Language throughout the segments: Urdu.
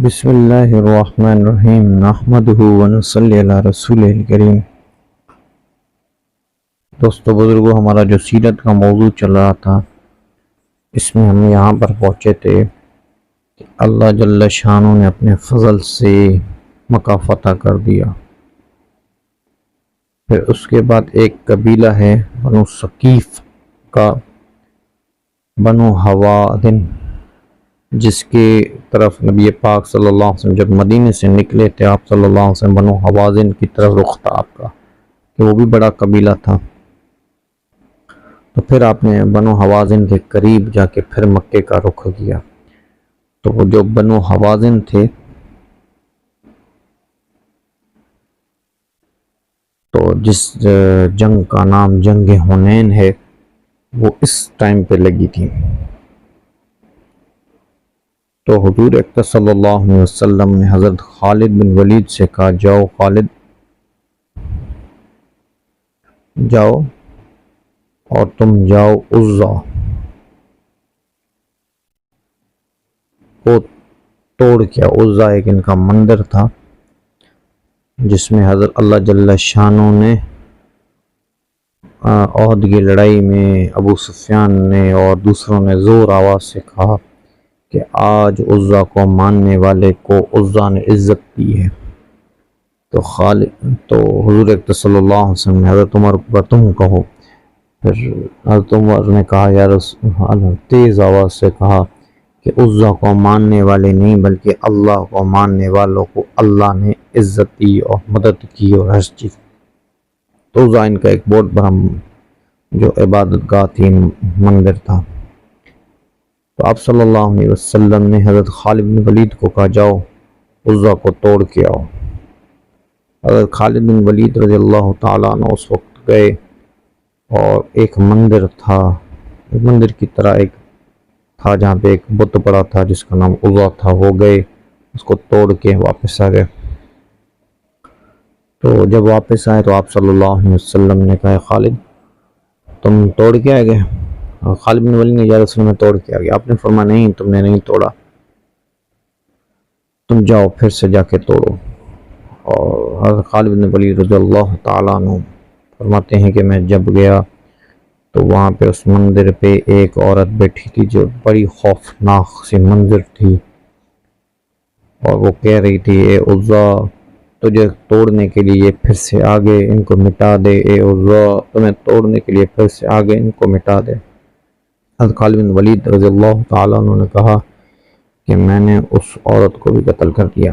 بسم اللہ الرحمن الرحیم نحمدہ ونصلی علی رسول الکریم۔ دوستو بزرگو، ہمارا جو سیرت کا موضوع چل رہا تھا، اس میں ہم یہاں پر پہنچے تھے کہ اللہ جل شانہ نے اپنے فضل سے مکہ فتح کر دیا۔ پھر اس کے بعد ایک قبیلہ ہے بنو ثقیف کا، بنو حوازن، جس کے طرف نبی پاک صلی اللہ علیہ وسلم جب مدینے سے نکلے تھے، آپ صلی اللہ علیہ وسلم بنو حوازن کی طرف رخ تھا آپ کا، کہ وہ بھی بڑا قبیلہ تھا۔ تو پھر آپ نے بنو حوازن کے قریب جا کے پھر مکے کا رخ کیا۔ تو وہ جو بنو حوازن تھے، تو جس جنگ کا نام جنگ حنین ہے، وہ اس ٹائم پہ لگی تھی۔ تو حضور اکرم صلی اللہ علیہ وسلم نے حضرت خالد بن ولید سے کہا، جاؤ خالد، جاؤ اور تم جاؤ عزا کو توڑ کے۔ عزا ایک ان کا مندر تھا جس میں حضرت اللہ جل شانہ نے احد کی لڑائی میں ابو سفیان نے اور دوسروں نے زور آواز سے کہا کہ آج عزا کو ماننے والے کو عزا نے عزت دی ہے۔ تو حضور اکرم صلی اللہ علیہ وسلم نے حضرت عمر کو تم کہو۔ پھر حضرت عمر نے کہا، یا رسول اللہ، تیز آواز سے کہا کہ عزا کو ماننے والے نہیں بلکہ اللہ کو ماننے والوں کو اللہ نے عزت دی اور مدد کی اور ہر چیز۔ تو عزا ان کا ایک بہت بڑا جو عبادت گاہ تھی، مندر تھا۔ تو آپ صلی اللہ علیہ وسلم نے حضرت خالد بن ولید کو کہا، جاؤ عزا کو توڑ کے آؤ۔ حضرت خالد بن ولید رضی اللہ تعالیٰ عنہ اس وقت گئے، اور ایک مندر تھا، ایک مندر کی طرح ایک تھا جہاں پہ ایک بت پڑا تھا جس کا نام عزا تھا، وہ گئے اس کو توڑ کے واپس آ گئے۔ تو جب واپس آئے تو آپ صلی اللہ علیہ وسلم نے کہا، خالد تم توڑ کے آ گئے؟ اور خالد بن ولید نے، یا رسول میں توڑ کے آ گیا۔ آپ نے فرمایا، نہیں، تم نے نہیں توڑا، تم جاؤ پھر سے جا کے توڑو۔ اور حضرت خالد بن ولید رضی اللہ تعالیٰ عنہ فرماتے ہیں کہ میں جب گیا تو وہاں پہ اس مندر پہ ایک عورت بیٹھی تھی جو بڑی خوفناک سی منظر تھی، اور وہ کہہ رہی تھی، اے عزا، تجھے توڑنے کے لیے پھر سے آگے ان کو مٹا دے، اے عزا، تمہیں توڑنے کے لیے پھر سے آگے ان کو مٹا دے۔ حضرت خالد بن ولید رضی اللہ تعالیٰ عنہ نے کہا کہ میں نے اس عورت کو بھی قتل کر دیا۔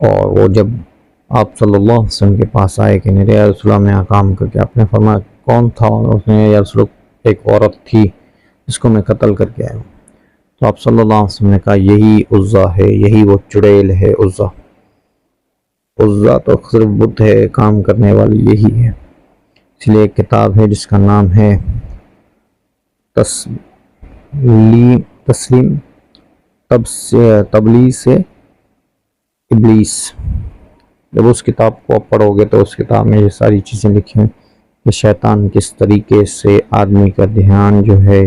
اور وہ جب آپ صلی اللہ علیہ وسلم کے پاس آئے کہ میرے یا رسول اللہ، میں کام کر کے، آپ نے فرمایا کون تھا؟ اس نے، یا رسول اللہ، ایک عورت تھی جس کو میں قتل کر کے آیا ہوں۔ تو آپ صلی اللہ علیہ وسلم نے کہا، یہی عزا ہے، یہی وہ چڑیل ہے عزا۔ عزا تو صرف بت ہے، کام کرنے والی یہی ہے۔ اس لیے ایک کتاب ہے جس کا نام ہے تبلیس ابلیس۔ جب اس کتاب کو آپ پڑھو گے تو اس کتاب میں یہ ساری چیزیں لکھی ہیں کہ شیطان کس طریقے سے آدمی کا دھیان جو ہے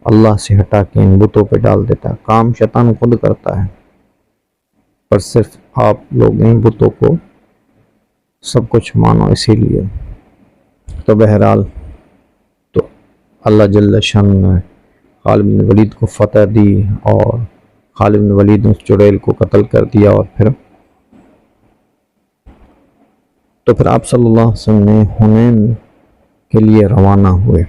اللہ سے ہٹا کے ان بتوں پہ ڈال دیتا ہے۔ کام شیطان خود کرتا ہے، پر صرف آپ لوگ ان بتوں کو سب کچھ مانو اسی لیے۔ تو بہرحال تو اللہ جل شان نے خالد بن ولید کو فتح دی، اور خالد بن ولید نے اس چڑیل کو قتل کر دیا، اور پھر آپ صلی اللہ علیہ وسلم نے حنین کے لیے روانہ ہوئے۔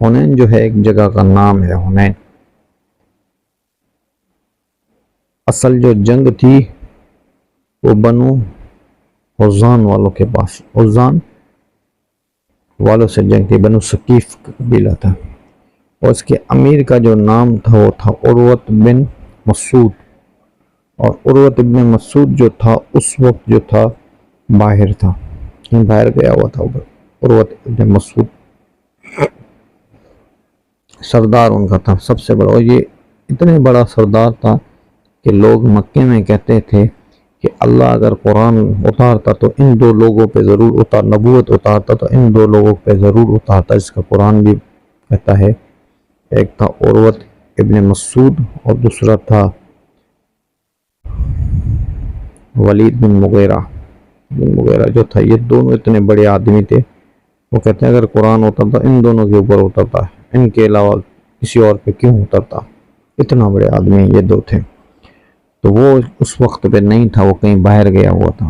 حنین جو ہے ایک جگہ کا نام ہے، حنین۔ اصل جو جنگ تھی وہ بنو حزان والوں کے پاس، حزان والوں سے جنگ تھی، بنو ثقیف کا قبیلہ تھا، اور اس کے امیر کا جو نام تھا وہ تھا عروۃ بن مسعود۔ اور عروۃ بن مسعود جو تھا اس وقت جو تھا باہر تھا، باہر گیا ہوا تھا عروۃ بن مسعود، سردار ان کا تھا سب سے بڑا۔ اور یہ اتنے بڑا سردار تھا کہ لوگ مکے میں کہتے تھے کہ اللہ اگر قرآن اتارتا تو ان دو لوگوں پہ ضرور نبوت اتارتا تو ان دو لوگوں پہ ضرور اتارتا، اس کا قرآن بھی کہتا ہے ایک تھا عروت ابن مسعود اور دوسرا تھا ولید بن مغیرہ جو تھا، یہ دونوں اتنے بڑے آدمی تھے، وہ کہتے ہیں اگر قرآن اترتا ان دونوں کے اوپر اترتا، ان کے علاوہ کسی اور پہ کیوں اترتا، اتنا بڑے آدمی یہ دو تھے۔ تو وہ اس وقت پہ نہیں تھا، وہ کہیں باہر گیا ہوا تھا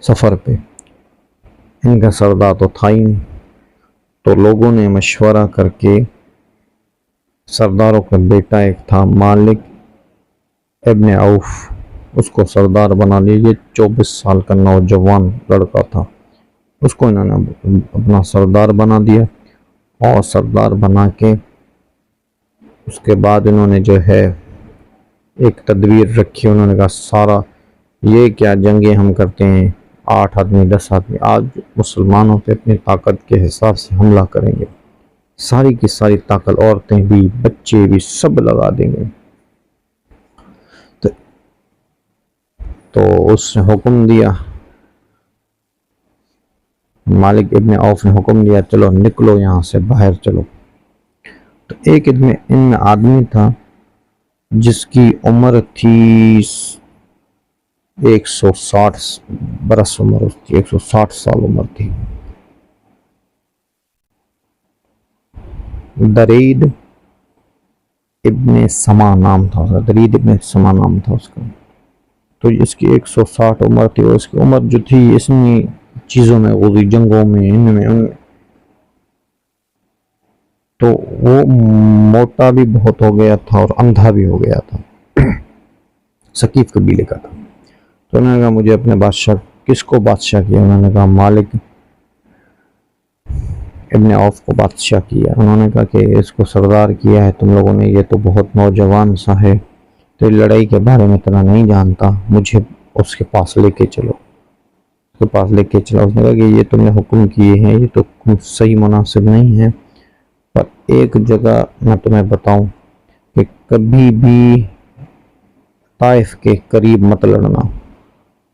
سفر پہ، ان کا سردار تو تھا ہی نہیں۔ تو لوگوں نے مشورہ کر کے سرداروں کا بیٹا ایک تھا مالک ابن عوف، اس کو سردار بنا لیا۔ یہ 24 سال کا نوجوان لڑکا تھا، اس کو انہوں نے اپنا سردار بنا دیا، اور سردار بنا کے اس کے بعد انہوں نے جو ہے ایک تدبیر رکھی، انہوں نے کہا سارا یہ کیا جنگیں ہم کرتے ہیں 8 آدمی 10 آدمی، آج مسلمانوں پہ اپنی طاقت کے حساب سے حملہ کریں گے، ساری کی ساری طاقت، عورتیں بھی بچے بھی سب لگا دیں گے۔ تو اس نے حکم دیا، مالک ابن عوف نے حکم دیا چلو نکلو یہاں سے باہر چلو۔ تو ایک ان آدمی تھا جس کی عمر تھی 160 برس، عمر اس کی 160 سال عمر تھی، درید ابن سما نام تھا اس کا۔ تو اس کی 160 عمر تھی، اور اس کی عمر جو تھی اس میں چیزوں میں غزی، جنگوں میں، ان میں تو وہ موٹا بھی بہت ہو گیا تھا اور اندھا بھی ہو گیا تھا، ثقیف قبیلے کا تھا۔ تو انہوں نے کہا مجھے اپنے بادشاہ، کس کو بادشاہ کیا؟ انہوں نے کہا مالک ابن عوف کو بادشاہ کیا۔ انہوں نے کہا کہ اس کو سردار کیا ہے تم لوگوں نے، یہ تو بہت نوجوان سا ہے، تو لڑائی کے بارے میں اتنا نہیں جانتا، مجھے اس کے پاس لے کے چلو۔ اس نے کہا کہ یہ تم نے حکم کیے ہیں، یہ تو حکم صحیح مناسب نہیں ہے، پر ایک جگہ میں تمہیں بتاؤں کہ کبھی بھی طائف کے قریب مت لڑنا،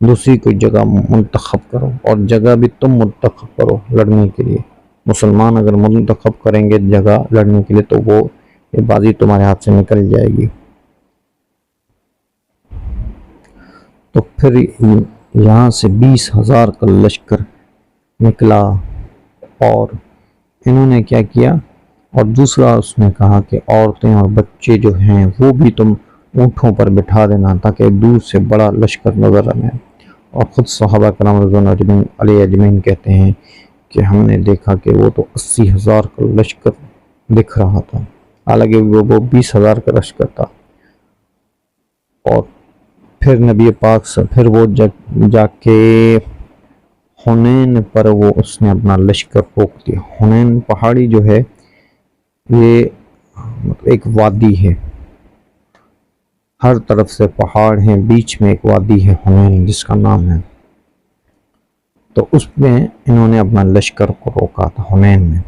دوسری کوئی جگہ منتخب کرو، اور جگہ بھی تم منتخب کرو لڑنے کے لیے۔ مسلمان اگر منتخب کریں گے جگہ لڑنے کے لیے تو وہ یہ بازی تمہارے ہاتھ سے نکل جائے گی۔ تو پھر یہاں سے 20,000 کا لشکر نکلا، اور انہوں نے کیا کیا، اور دوسرا اس نے کہا کہ عورتیں اور بچے جو ہیں وہ بھی تم اونٹوں پر بٹھا دینا تاکہ دور سے بڑا لشکر نظر آئے۔ اور خود صحابہ کرام رضوان علیہ اجمعین کہتے ہیں کہ ہم نے دیکھا کہ وہ تو 80,000 کا لشکر دکھ رہا تھا، حالانکہ وہ 20,000 کا لشکر تھا۔ اور پھر نبی پاک سے پھر وہ جا کے حنین پر وہ اس نے اپنا لشکر روک دیا۔ حنین پہاڑی جو ہے یہ ایک وادی ہے، ہر طرف سے پہاڑ ہیں، بیچ میں ایک وادی ہے حنین جس کا نام ہے، تو اس میں انہوں نے اپنا لشکر کو روکا تھا حنین میں۔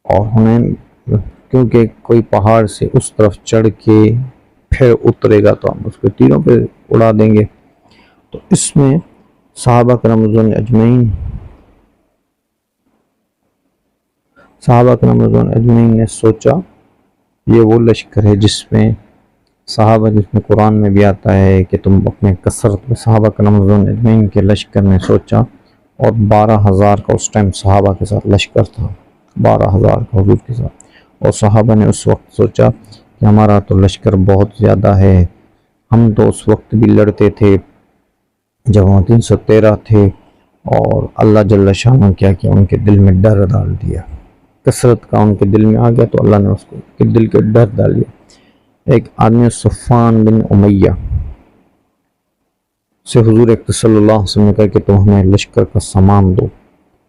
اور حنین کیونکہ کوئی پہاڑ سے اس طرف چڑھ کے پھر اترے گا تو ہم اس کو تیروں پہ اڑا دیں گے، تو اس میں صحابہ کرام رضوان اجمعین نے سوچا یہ وہ لشکر ہے جس میں قرآن میں بھی آتا ہے کہ تم اپنے کثرت میں، صحابہ کرام رضوان اجمعین کے لشکر نے سوچا، اور 12,000 کا اس ٹائم صحابہ کے ساتھ لشکر تھا، 12,000 کا حضور کے ساتھ، اور صحابہ نے اس وقت سوچا کہ ہمارا تو لشکر بہت زیادہ ہے، ہم تو اس وقت بھی لڑتے تھے جب ہم 313 تھے، اور اللہ جل شانہ نے کیا ان کے دل میں ڈر ڈال دیا، کثرت کا ان کے دل میں آ گیا تو اللہ نے اس کو دل کے ڈر ڈال دیا۔ ایک آدمی صفوان بن امیہ سے حضور صلی اللہ علیہ وسلم نے کہا کہ تم ہمیں لشکر کا سامان دو،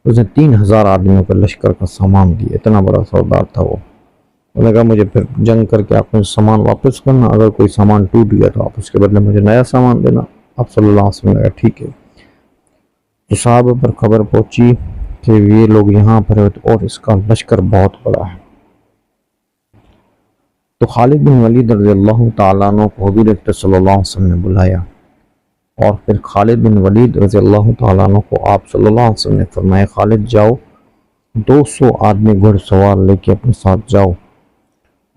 اس نے 3,000 آدمیوں کا لشکر کا سامان دیا، اتنا بڑا سردار تھا وہ۔ انہوں نے کہا مجھے پھر جنگ کر کے آپ نے سامان واپس کرنا، اگر کوئی سامان ٹوٹ گیا تو آپ اس کے بدلے مجھے نیا سامان دینا۔ آپ صلی اللہ علیہ وسلم نے کہا ٹھیک ہے۔ تو صحابہ پر خبر پہنچی کہ یہ لوگ یہاں پر ہیں اور اس کا لشکر بہت بڑا ہے، تو خالد بن ولید رضی اللہ تعالیٰ عنہ کو حضور صلی اللہ علیہ وسلم نے بلایا، اور پھر خالد بن ولید رضی اللہ تعالیٰ عنہ کو آپ صلی اللہ علیہ وسلم نے فرمایا خالد جاؤ 200 آدمی گھڑ سوار لے کے اپنے ساتھ جاؤ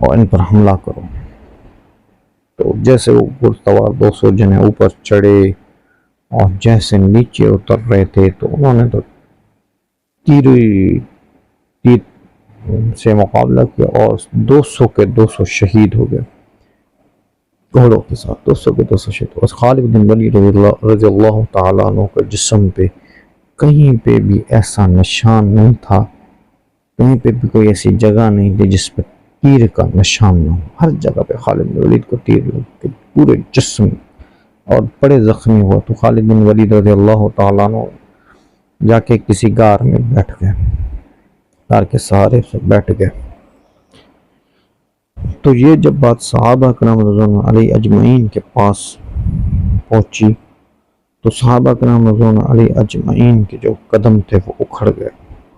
اور ان پر حملہ کرو۔ تو جیسے وہ گھڑ سوار 200 جنے اوپر چڑھے اور جیسے نیچے اتر رہے تھے تو انہوں نے تو تیر سے مقابلہ کیا اور 200 کے 200 شہید ہو گئے، گھوڑوں کے ساتھ 200 کے 200 شہید۔ اور خالد بن ولید رضی اللہ تعالیٰ عنہ کے جسم پہ کہیں پہ بھی ایسا نشان نہیں تھا، کہیں پہ بھی کوئی ایسی جگہ نہیں تھی جس پہ تیر کا نشان نہ ہو، ہر جگہ پہ خالد بن ولید کو تیر لگتے، پورے جسم، اور بڑے زخمی ہوا۔ تو خالد بن ولید رضی اللہ تعالیٰ عنہ جا کے کسی غار میں بیٹھ گئے، غار کے سہارے سے بیٹھ گئے۔ تو یہ جب بات صحابہ کرام رضوان علیہ اجمعین کے پاس پہنچی تو صحابہ کرام رضوان علیہ اجمعین کے جو قدم تھے وہ اکھڑ گئے،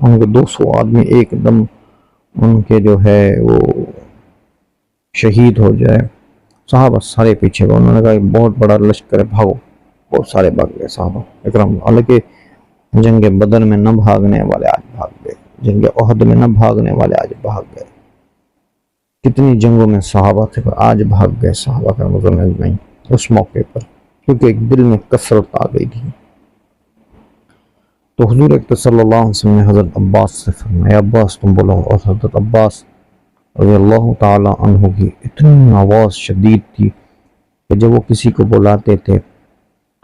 ان کے 200 آدمی ایک دم ان کے جو ہے وہ شہید ہو جائے۔ صحابہ سارے پیچھے گئے، انہوں نے کہا کہ بہت بڑا لشکر ہے، بھاگو، بہت سارے بھاگ گئے صحابہ اکرام۔ حالانکہ جنگ بدر میں نہ بھاگنے والے آج بھاگ گئے، جنگ احد میں نہ بھاگنے والے آج بھاگ گئے، کتنی جنگوں میں صحابہ تھے پر آج بھاگ گئے صحابہ کا مظلم اجمعین اس موقع پر، کیونکہ ایک دل میں کثرت آ گئی تھی۔ تو حضور اکرم صلی اللہ علیہ وسلم نے حضرت عباس سے فرمایا، عباس تم بولو، اور حضرت عباس رضی اللہ تعالی عنہ کی اتنی آواز شدید تھی کہ جب وہ کسی کو بلاتے تھے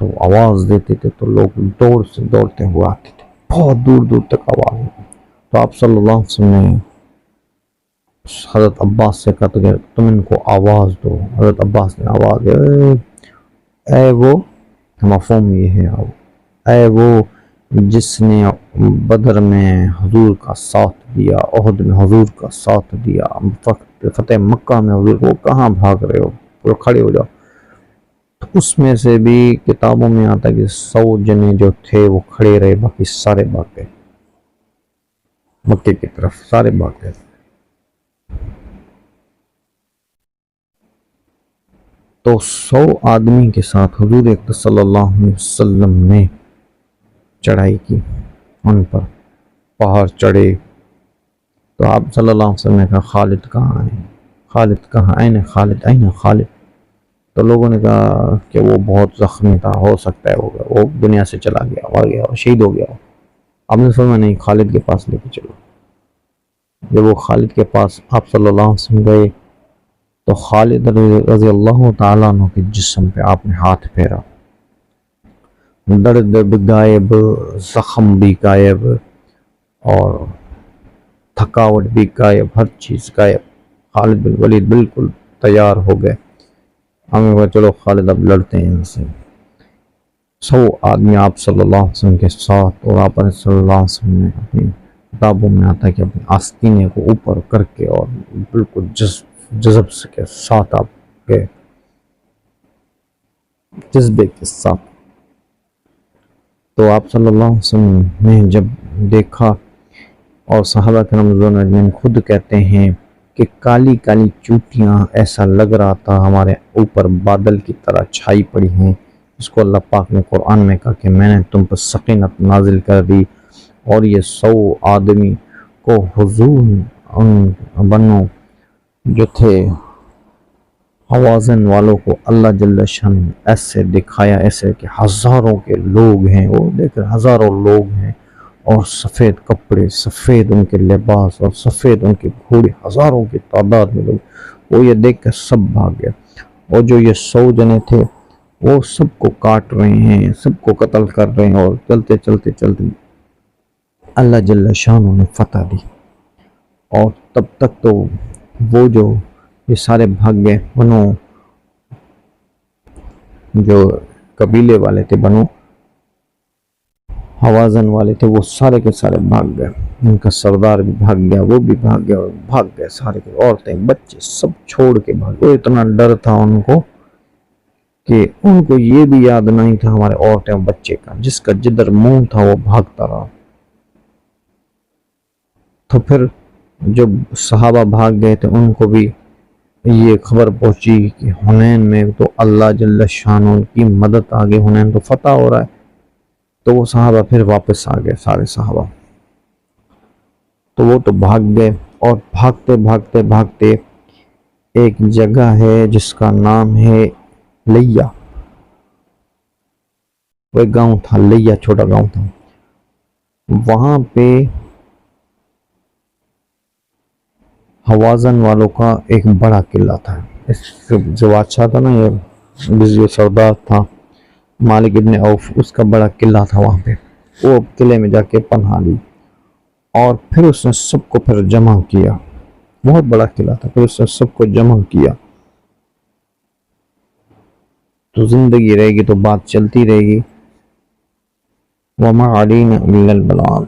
تو آواز دیتے تھے تو لوگ دور سے دوڑتے ہوئے آتے تھے، بہت دور دور تک آواز ہوتی۔ تو آپ صلی اللہ علیہ وسلم نے حضرت عباس سے کہا کہ تم ان کو آواز دو۔ حضرت عباس نے آواز دی، اے وہ، مفہوم یہ ہے، اے وہ جس نے بدر میں حضور کا ساتھ دیا، احد میں حضور کا ساتھ دیا، فتح مکہ میں حضور کو، کہاں بھاگ رہے ہو، پورے کھڑے ہو جاؤ۔ اس میں سے بھی کتابوں میں آتا ہے کہ 100 جنے جو تھے وہ کھڑے رہے، باقی سارے بھاگ گئے، مکے کی طرف سارے بھاگ گئے۔ تو 100 آدمی کے ساتھ حضور اکرم صلی اللہ علیہ وسلم نے چڑھائی کی، ان پر پہاڑ چڑھے۔ تو آپ صلی اللہ علیہ وسلم نے کہا خالد کہاں ہے، خالد کہاں، این خالد، این خالد؟ تو لوگوں نے کہا کہ وہ بہت زخمی تھا، ہو سکتا ہے وہ دنیا سے چلا گیا، مر گیا، شہید ہو گیا۔ آپ نے فرمایا نہیں، خالد کے پاس لے کے چلو۔ جب وہ خالد کے پاس آپ صلی اللہ علیہ وسلم گئے تو خالد رضی اللہ تعالیٰ عنہ کے جسم پہ آپ نے ہاتھ پھیرا، درد بھی غائب، زخم بھی غائب، اور تھکاوٹ بھی غائب، ہر چیز غائب۔ خالد بن ولید بالکل تیار ہو گئے، ہمیں کہا چلو خالد اب لڑتے ہیں ان سے۔ 100 آدمی آپ صلی اللہ علیہ وسلم کے ساتھ، اور آپ صلی اللہ علیہ وسلم نے اپنی کتابوں میں آتا ہے کہ اپنے آستینے کو اوپر کر کے اور بالکل جذب کے ساتھ آپ گئے، جذبے کے ساتھ۔ تو آپ صلی اللہ علیہ وسلم نے جب دیکھا، اور صحابہ کرام رضوان اجمعین خود کہتے ہیں کہ کالی کالی چوٹیاں، ایسا لگ رہا تھا ہمارے اوپر بادل کی طرح چھائی پڑی ہیں، اس کو اللہ پاک نے قرآن میں کہا کہ میں نے تم پر سکینت نازل کر دی۔ اور یہ 100 آدمی کو حضور بنو جو تھے حوازن والوں کو اللہ جل شان ایسے دکھایا، ایسے کہ ہزاروں کے لوگ ہیں، وہ دیکھ رہے ہزاروں لوگ ہیں، اور سفید کپڑے، سفید ان کے لباس، اور سفید ان کے گھوڑے، ہزاروں کی تعداد میں لوگ، وہ یہ دیکھ کر سب بھاگ گئے۔ اور جو یہ 100 جنے تھے وہ سب کو کاٹ رہے ہیں، سب کو قتل کر رہے ہیں، اور چلتے چلتے چلتے اللہ جل شانہ نے فتح دی۔ اور تب تک تو وہ جو یہ سارے بھاگ گئے، بنو جو قبیلے والے تھے، بنو حوازن والے تھے، وہ سارے کے سارے بھاگ گئے، ان کا سردار بھی بھاگ گیا، وہ بھی بھاگ گیا، اور بھاگ گئے سارے کے، عورتیں بچے سب چھوڑ کے بھاگ گئے۔ اتنا ڈر تھا ان کو کہ ان کو یہ بھی یاد نہیں تھا ہمارے عورتیں اور بچے کا، جس کا جدھر منہ تھا وہ بھاگتا رہا۔ تو پھر جب صحابہ بھاگ گئے تھے ان کو بھی یہ خبر پہنچی کہ حنین میں تو اللہ جل شانہ کی مدد آگے، حنین تو فتح ہو رہا ہے، تو وہ صحابہ پھر واپس آ گئے، سارے صحابہ تو وہ تو بھاگ گئے، اور بھاگتے بھاگتے بھاگتے ایک جگہ ہے جس کا نام ہے لیا، وہ ایک گاؤں تھا، لیا چھوٹا گاؤں تھا، وہاں پہ حوازن والوں کا ایک بڑا قلعہ تھا۔ جو بادشاہ تھا نا، یہ سردار تھا مالک ابن عوف، اس کا بڑا قلعہ تھا وہاں پہ، وہ قلعے میں جا کے پناہ لی، اور پھر اس نے سب کو پھر جمع کیا، بہت بڑا قلعہ تھا، پھر اس نے سب کو جمع کیا، تو زندگی رہے گی تو بات چلتی رہے گی۔ وَمَا عَلَيْنَا إِلَّا الْبَلَاغُ۔